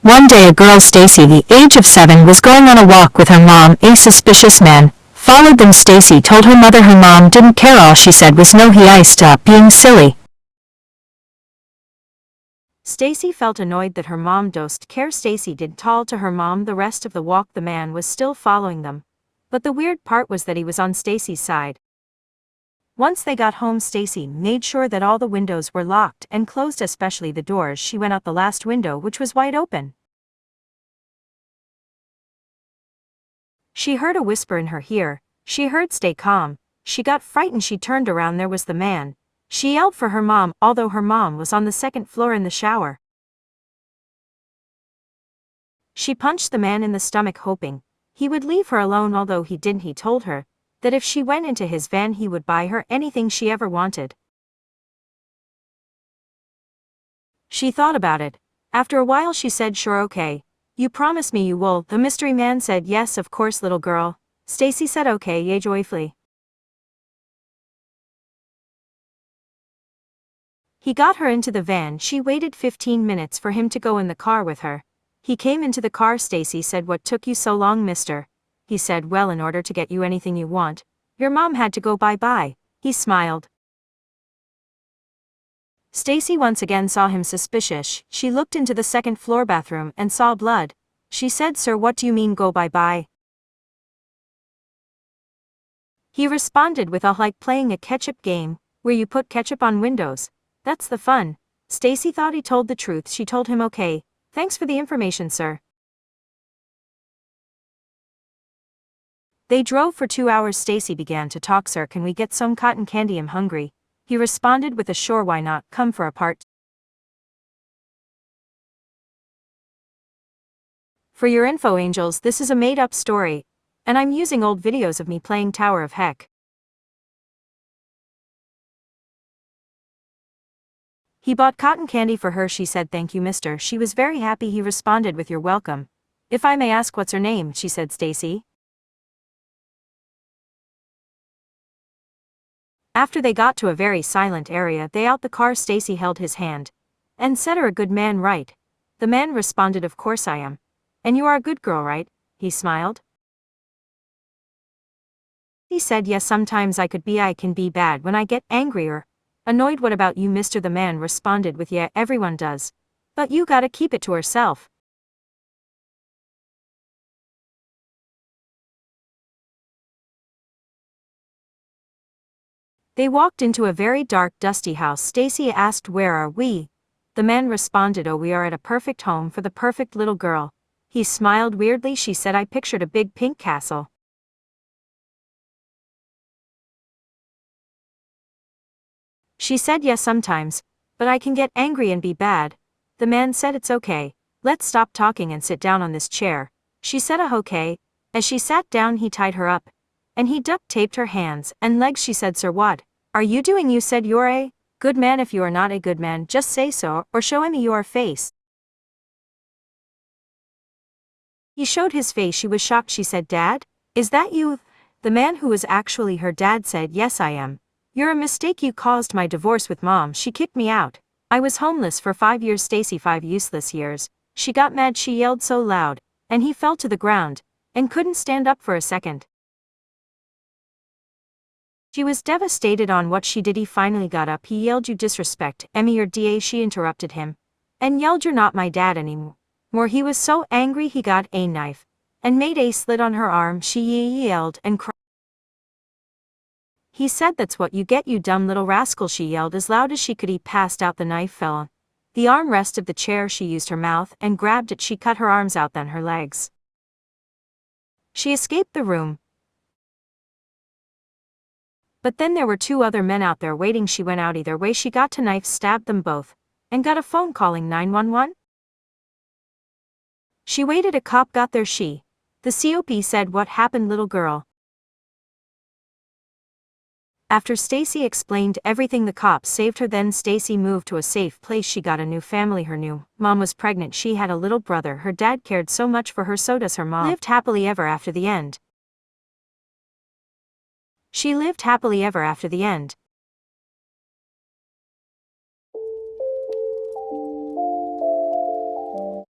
One day a girl Stacy the age of 7 was going on a walk with her mom. A suspicious man followed them. Stacy told her mother her mom didn't care. All she said was no. He iced up being silly. Stacy felt annoyed that her mom didn't care. Stacy did tell to her mom the rest of the walk the man was still following them. But the weird part was that he was on Stacy's side. Once they got home, Stacy made sure that all the windows were locked and closed, especially the doors. She went out the last window, which was wide open. She heard a whisper in her ear. She heard "Stay calm." She got frightened. She turned around. There was the man. She yelled for her mom, although her mom was on the second floor in the shower. She punched the man in the stomach, hoping he would leave her alone, although he didn't. He told her that if she went into his van he would buy her anything she ever wanted. She thought about it. After a while she said, "Sure, okay. You promise me you will?" The mystery man said, "Yes, of course, little girl." Stacy said, "Okay," joyfully. He got her into the van. She waited 15 minutes for him to go in the car with her. He came into the car. Stacy said, "What took you so long, mister?" He said, "Well, in order to get you anything you want, your mom had to go bye-bye." He smiled. Stacy once again saw him suspicious. She looked into the second floor bathroom and saw blood. She said, "Sir, what do you mean go bye-bye?" He responded with like playing a ketchup game, where you put ketchup on windows. That's the fun. Stacy thought he told the truth. She told him, "Okay, thanks for the information, sir." They drove for 2 hours. Stacy began to talk. "Sir, can we get some cotton candy? I'm hungry." He responded with a "Sure, why not, come for a part." For your info, angels, this is a made-up story, and I'm using old videos of me playing Tower of Heck. He bought cotton candy for her. She said, "Thank you, mister." She was very happy. He responded with, "You're welcome. If I may ask, what's her name?" She said, "Stacy." After they got to a very silent area, they out the car. Stacy held his hand and said, "Are a good man, right?" The man responded, "Of course I am. And you are a good girl, right?" He smiled. He said, "Yes, sometimes I can be bad when I get angry or annoyed." "What about you, mister?" The man responded with, "Yeah, everyone does. But you gotta keep it to herself." They walked into a very dark, dusty house. Stacy asked, "Where are we?" The man responded, "Oh, we are at a perfect home for the perfect little girl." He smiled weirdly. She said, "I pictured a big pink castle." She said, "Yes, sometimes, but I can get angry and be bad." The man said, "It's okay. Let's stop talking and sit down on this chair." She said, "Okay." As she sat down, he tied her up, and he duct taped her hands and legs. She said, "Sir, what are you doing?" "You said you're a good man. If you are not a good man, just say so, or show me your face." He showed his face. She was shocked. She said, "Dad? Is that you?" The man, who was actually her dad, said, "Yes, I am. You're a mistake. You caused my divorce with mom. She kicked me out. I was homeless for 5 years." Stacy, 5 useless years. She got mad. She yelled so loud, and he fell to the ground and couldn't stand up for a second. She was devastated on what she did. He finally got up. He yelled, "You disrespect Emmy, your da." She interrupted him and yelled, "You're not my dad anymore." He was so angry he got a knife and made a slit on her arm. She yelled and cried. He said, "That's what you get, you dumb little rascal." She yelled as loud as she could. He passed out. The knife fell on the armrest of the chair. She used her mouth and grabbed it. She cut her arms out, then her legs. She escaped the room. But then there were 2 other men out there waiting. She went out either way. She got to knife, stabbed them both, and got a phone calling 911. She waited. A cop got there. The cop said, "What happened, little girl?" After Stacy explained everything, the cops saved her. Then Stacy moved to a safe place. She got a new family. Her new mom was pregnant. She had a little brother. Her dad cared so much for her, so does her mom. Lived happily ever after the end. She lived happily ever after the end.